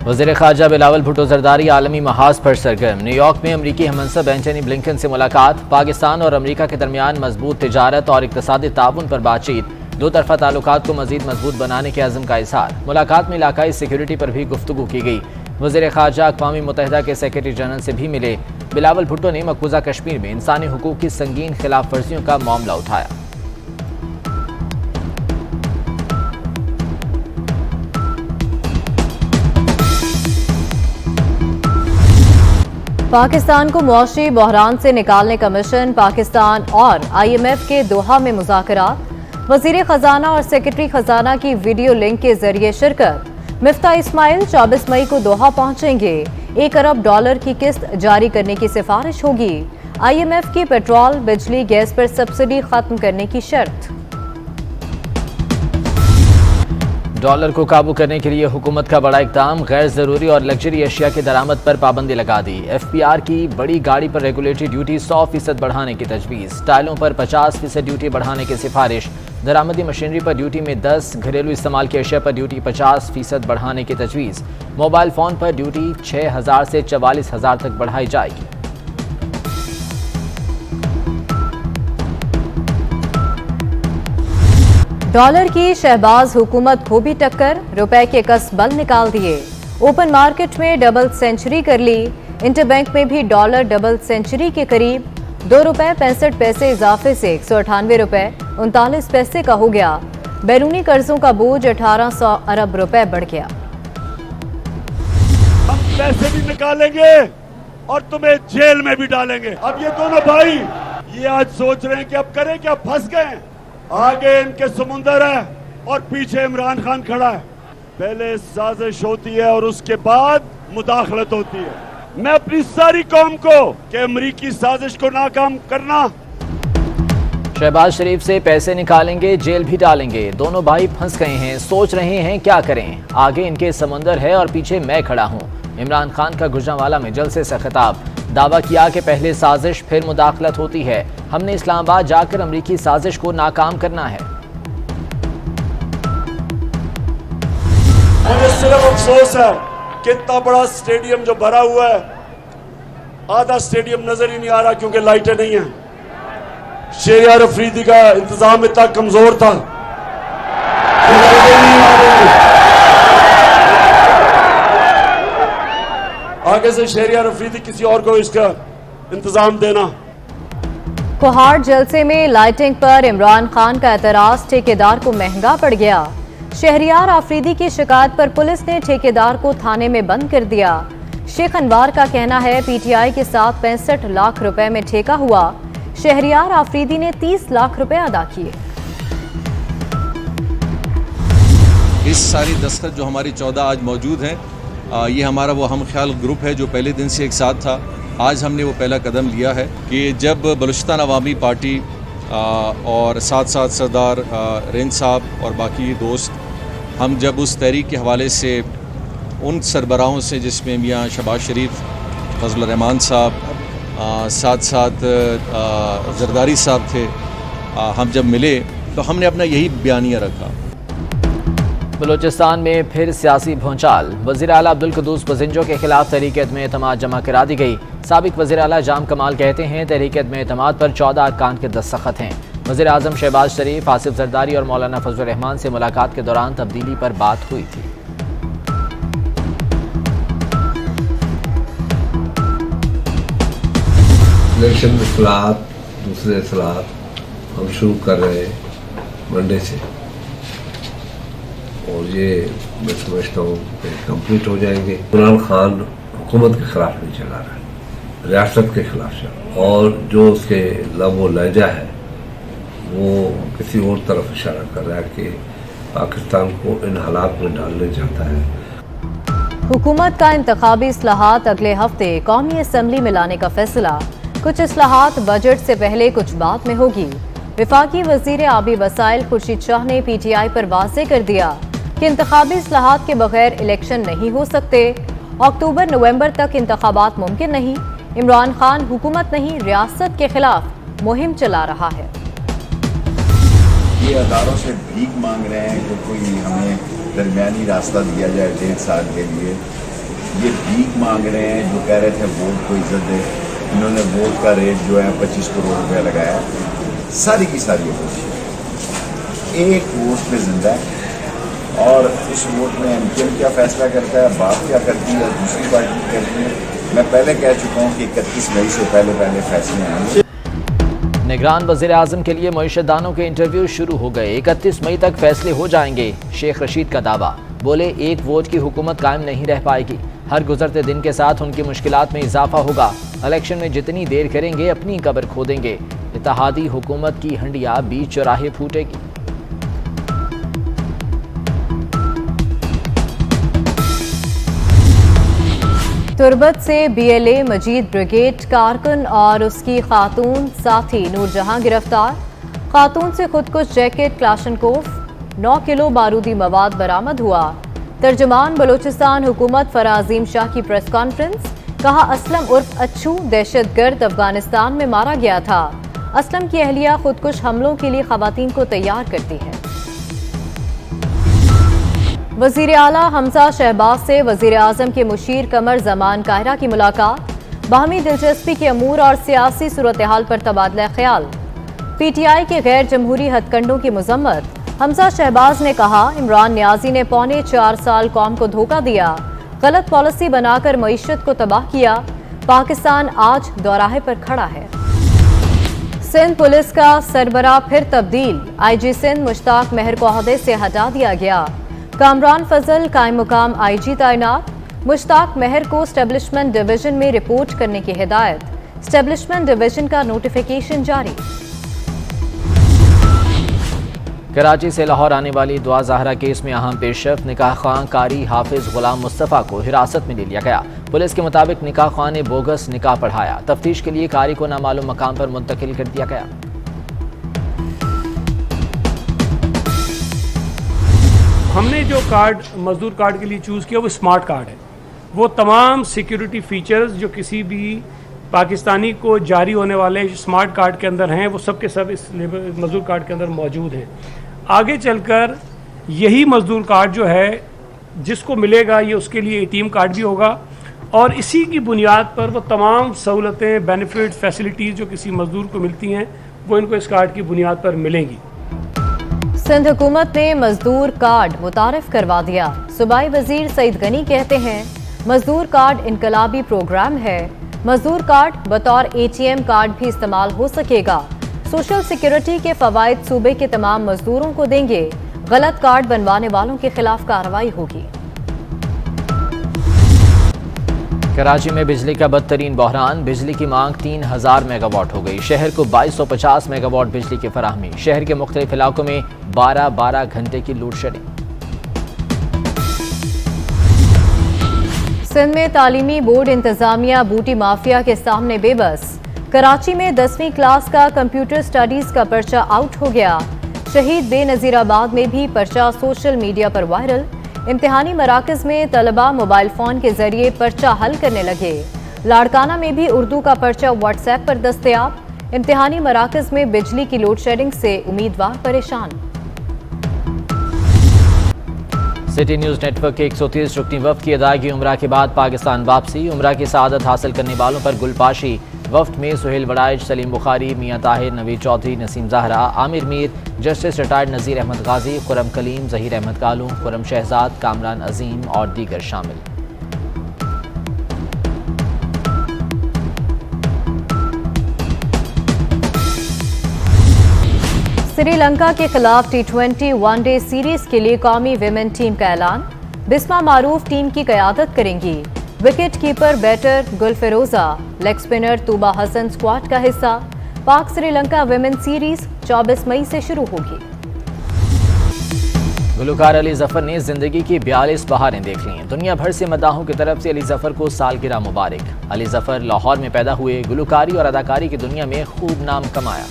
वज़ीर ख़ारजा बिलावल भुट्टो ज़रदारी आलमी महाज पर सरगर्म। न्यूयॉर्क में अमरीकी हममंसब एंटनी ब्लिंकन से मुलाकात। पाकिस्तान और अमरीका के दरमियान मजबूत तिजारत और इक़्तिसादी ताउन पर बातचीत। दो तरफ़ा ताल्लुकात को मज़ीद मजबूत बनाने के अज़्म का इज़हार। मुलाकात में इलाकाई सिक्योरिटी पर भी गुफ्तगू की गई। वज़ीर ख़ारजा अक़वाम मुत्तहिदा के सेक्रेटरी जनरल से भी मिले। बिलावल भुट्टो ने मकबूजा कश्मीर में इंसानी हुकूक की संगीन खिलाफ वर्जियों का मामला उठाया। पाकिस्तान को मुआशी बहरान से निकालने का मिशन। पाकिस्तान और IMF के दोहा में मुज़ाकरात। वज़ीर ख़जाना और सेक्रेटरी ख़जाना की वीडियो लिंक के जरिए शिरकत। मिफ्ता इस्माइल 24 मई को दोहा पहुंचेंगे। $1 अरब की किस्त जारी करने की सिफारिश होगी। IMF की पेट्रोल, बिजली, गैस पर सब्सिडी खत्म करने की शर्त। डॉलर को काबू करने के लिए हुकूमत का बड़ा इक़दाम। गैर ज़रूरी और लग्जरी अशिया की दरामद पर पाबंदी लगा दी। FPR की बड़ी गाड़ी पर रेगुलेटरी ड्यूटी 100% बढ़ाने की तजवीज़। टाइलों पर 50% ड्यूटी बढ़ाने की सिफारिश। दरामदी मशीनरी पर ड्यूटी में 10, घरेलू इस्तेमाल की अशिया पर ड्यूटी 50% बढ़ाने की तजवीज़। मोबाइल फ़ोन पर ड्यूटी 6000 से 44,000 तक बढ़ाई जाएगी। डॉलर की शहबाज हुकूमत को भी टक्कर। रुपए के कसबल निकाल दिए। ओपन मार्केट में डबल सेंचुरी कर ली। इंटरबैंक में भी डॉलर डबल सेंचुरी के करीब। ₹2.65 इजाफे से 198 रुपए 39 पैसे का हो गया। बैरूनी कर्जों का बोझ 1800 अरब रुपए बढ़ गया। हम पैसे भी निकालेंगे और तुम्हें जेल में भी डालेंगे। अब ये दोनों भाई ये आज सोच रहे हैं कि अब करें क्या, फंस गए। आगे इनके समुंदर है और पीछे इमरान खान खड़ा है। पहले साजिश होती है और उसके बाद मुदाखलत होती है। मैं अपनी सारी कौम को कि अमरीकी साजिश को नाकाम करना। शहबाज शरीफ से पैसे निकालेंगे, जेल भी डालेंगे। दोनों भाई फंस गए हैं, सोच रहे हैं क्या करें। आगे इनके समंदर है और पीछे मैं खड़ा हूं। इमरान खान का गुजरांवाला में जलसे से खिताब। दावा किया कि पहले साजिश फिर मुदाखलत होती है। हमने इस्लामाबाद जाकर अमरीकी साजिश को नाकाम करना है। मुझे सिर्फ अफसोस है कि इतना बड़ा स्टेडियम जो भरा हुआ है, आधा स्टेडियम नजर ही नहीं आ रहा क्योंकि लाइटें नहीं है। शहरियार अफरीदी का इंतजाम इतना कमजोर था। आगे से शहरियार अफरीदी किसी और को इसका इंतजाम देना। कोहाड़ जलसे में लाइटिंग पर इमरान खान का एतराज। ठेकेदार को महंगा पड़ गया। शहरियार आफरीदी की शिकायत पर पुलिस ने ठेकेदार को थाने में बंद कर दिया। शेख अनवार का कहना है PTI के साथ 65 लाख रुपए में ठेका हुआ। शहरियार आफरीदी ने 30 लाख रुपए अदा किए। इस सारी दस्तखत जो हमारी 14 आज मौजूद हैं, ये हमारा वो हम ख्याल ग्रुप है जो पहले दिन से एक साथ था। आज हमने वो पहला कदम लिया है कि जब बलूचिस्तान अवामी पार्टी और साथ साथ सरदार रेंज साहब और बाकी दोस्त, हम जब उस तहरीक के हवाले से उन सरबराहों से जिसमें मियाँ शहबाज शरीफ, फजल रहमान साहब, साथ साथ जरदारी साहब थे, हम जब मिले तो हमने अपना यही बयानिया रखा। बलूचिस्तान में फिर सियासी भूचाल। वज़ीर आला अब्दुल कुद्दूस बजिंजो के खिलाफ तहरीक अदम एतमाद जमा करा दी गई। साबिक वज़ीर आला जाम कमाल कहते हैं तहरीक अदम एतमाद पर 14 अरकान के दस्तखत हैं। वज़ीर आज़म शहबाज शरीफ, आसिफ जरदारी और मौलाना फजल रहमान से मुलाकात के दौरान तब्दीली पर बात हुई थी। इलेक्शन इस्लाहत, दूसरे इस्लाहत हम शुरू कर रहे हैं मंडे से, और ये मैं समझता हूँ कंप्लीट हो जाएंगे। इमरान खान हुकूमत के खिलाफ नहीं चला रहा है, रियासत के खिलाफ चला, और जो उसके लब व लहजा है वो किसी और तरफ इशारा कर रहा है कि पाकिस्तान को इन हालात में डालने चाहता है। हुकूमत का इंतखाबी इस्लाहात अगले हफ्ते कौमी असम्बली में लाने का फैसला। कुछ इस्लाहात बजट से पहले, कुछ बाद में होगी। विफाकी वजीर आबी वसाइल खुर्शीद शाह ने PTI पर वाज़े कर दिया कि इंतखाबी इस्लाहात के बगैर इलेक्शन नहीं हो सकते। अक्टूबर-नवंबर तक इंतखाबात मुमकिन नहीं। इमरान खान हुकूमत नहीं, रियासत के खिलाफ मुहिम चला रहा है। ये अदारों से भीख मांग रहे हैं कि कोई हमें दरमियानी रास्ता दिया जाए 1.5 साल के लिए। ये भीख मांग रहे हैं, जो कह रहे थे वोट को इज्जत दे, इन्होंने वोट का रेट जो है 25 करोड़ रुपया लगाया। सारी की सारी एक वोट पे जिंदा है, और उस वोट में एमकेएम क्या फैसला करता है, बात क्या करती है, दूसरी पार्टी करती है। मैं पहले कह चुका हूँ कि 31 मई से पहले फैसले आएंगे। निगरान वज़ीर आज़म के लिए मुइश्शदानों के इंटरव्यू शुरू हो गए। 31 मई तक फैसले हो जाएंगे। शेख रशीद का दावा, बोले एक वोट की हुकूमत कायम नहीं रह पाएगी। हर गुजरते दिन के साथ उनकी मुश्किलात में इजाफा होगा। इलेक्शन में जितनी देर करेंगे अपनी कब्र खोदेंगे। इत्तेहादी हुकूमत की हंडिया बीच चौराहे फूटेगी। तुर्बत से बीएलए मजीद ब्रिगेड कारकुन और उसकी खातून साथी नूरजहां गिरफ्तार। खातून से खुदकुश जैकेट क्लाशनकोफ 9 किलो बारूदी मवाद बरामद हुआ। तर्जुमान बलूचिस्तान हुकूमत फराजीम शाह की प्रेस कॉन्फ्रेंस, कहा असलम उर्फ अच्छू दहशतगर्द अफगानिस्तान में मारा गया था। असलम की अहलिया खुदकुश हमलों के लिए खवातीन को तैयार करती है। वजीर आला हमजा शहबाज से वजीर आजम के मुशीर कमर जमान कायरा की मुलाकात। बाहमी दिलचस्पी के अमूर और सियासी सूरत हाल पर तबादला ख्याल। पीटीआई के गैर जमहूरी हथकंडों की मजम्मत। हमजा शहबाज ने कहा इमरान नियाजी ने 4.25 साल कौम को धोखा दिया, गलत पॉलिसी बनाकर मईशत को तबाह किया। पाकिस्तान आज दौराहे पर खड़ा है। सिंध पुलिस का सरबराह फिर तब्दील। आईजी सिंध मुश्ताक महर को ओहदे से हटा दिया गया। कामरान फजल कायम मुकाम आईजी तैनात। मुश्ताक महर को स्टैब्लिशमेंट डिवीजन में रिपोर्ट करने की हिदायत। स्टैब्लिशमेंट डिवीजन का नोटिफिकेशन जारी। कराची से लाहौर आने वाली दुआ ज़हरा केस में अहम पेशरफ्त। निकाह ख्वां कारी हाफिज गुलाम मुस्तफ़ा को हिरासत में ले लिया गया। पुलिस के मुताबिक निकाह ख्वां ने बोगस निकाह पढ़ाया। तफ्तीश के लिए कारी को नामालूम मकाम पर मुंतकिल कर दिया गया। हमने जो कार्ड मजदूर कार्ड के लिए चूज़ किया वो स्मार्ट कार्ड है। वो तमाम सिक्योरिटी फीचर्स जो किसी भी पाकिस्तानी को जारी होने वाले स्मार्ट कार्ड के अंदर हैं वो सब के सब इस मजदूर कार्ड के अंदर मौजूद हैं। आगे चलकर यही मजदूर कार्ड जो है जिसको मिलेगा ये उसके लिए एटीएम कार्ड भी होगा, और इसी की बुनियाद पर वो तमाम सहूलतें, बेनिफिट, फैसिलिटीज़ जो किसी मजदूर को मिलती हैं वो इनको इस कार्ड की बुनियाद पर मिलेंगी। सिंध हुकूमत ने मजदूर कार्ड मुतारिफ करवा दिया। सूबाई वजीर सईद गनी कहते हैं मजदूर कार्ड इनकलाबी प्रोग्राम है। मजदूर कार्ड बतौर एटीएम कार्ड भी इस्तेमाल हो सकेगा। सोशल सिक्योरिटी के फवायद सूबे के तमाम मजदूरों को देंगे। गलत कार्ड बनवाने वालों के खिलाफ कार्रवाई होगी। कराची में बिजली का बदतरीन बहरान। बिजली की मांग 3000 मेगावाट हो गई। शहर को 2250 मेगावाट बिजली की फराहमी। शहर के मुख्तलिफ इलाकों में 12-12 घंटे की लोड शेडिंग। सिंध में तालीमी बोर्ड इंतजामिया बूटी माफिया के सामने बेबस। कराची में 10वीं क्लास का कंप्यूटर स्टडीज का पर्चा आउट हो गया। शहीद बेनजीराबाद में भी पर्चा सोशल मीडिया पर वायरल। इम्तिहानी मराकज में तलबा मोबाइल फोन के जरिए पर्चा हल करने लगे। लाड़काना में भी उर्दू का पर्चा व्हाट्सएप पर दस्तयाब। इम्तिहानी मराकज में बिजली की लोड शेडिंग से उम्मीदवार परेशान। सिटी न्यूज नेटवर्क के 130 रुकनी वफ्द की अदायगी उम्रा के बाद पाकिस्तान वापसी। उम्रा की सआदत हासिल करने वालों पर गुलपाशी। वफ्द में सुहेल वड़ाइच, सलीम बुखारी, मियाँ ताहिर, नवीद चौधरी, नसीम ज़हरा, आमिर मीर, जस्टिस रिटायर्ड नज़ीर अहमद गाजी, खुरम कलीम, जहीर अहमद कालू, खुरम शहजाद, कामरान अजीम और दीगर शामिल। श्रीलंका के खिलाफ T20 वनडे सीरीज के लिए कौमी विमेन टीम का ऐलान। बिस्मा मारूफ टीम की क़यादत करेंगी। Wicket keeper batter Gulfiroza, leg spinner Tuba Hassan squad का हिस्सा। पाक श्रीलंका विमेन सीरीज 24 मई से शुरू होगी। गुलकार अली जफर ने जिंदगी की 42 बहारें देख ली। दुनिया भर से मदाहों की तरफ से अली जफर को सालगिरह मुबारक। अली जफर लाहौर में पैदा हुए, गुलकारी और अदाकारी की दुनिया में खूब नाम कमाया।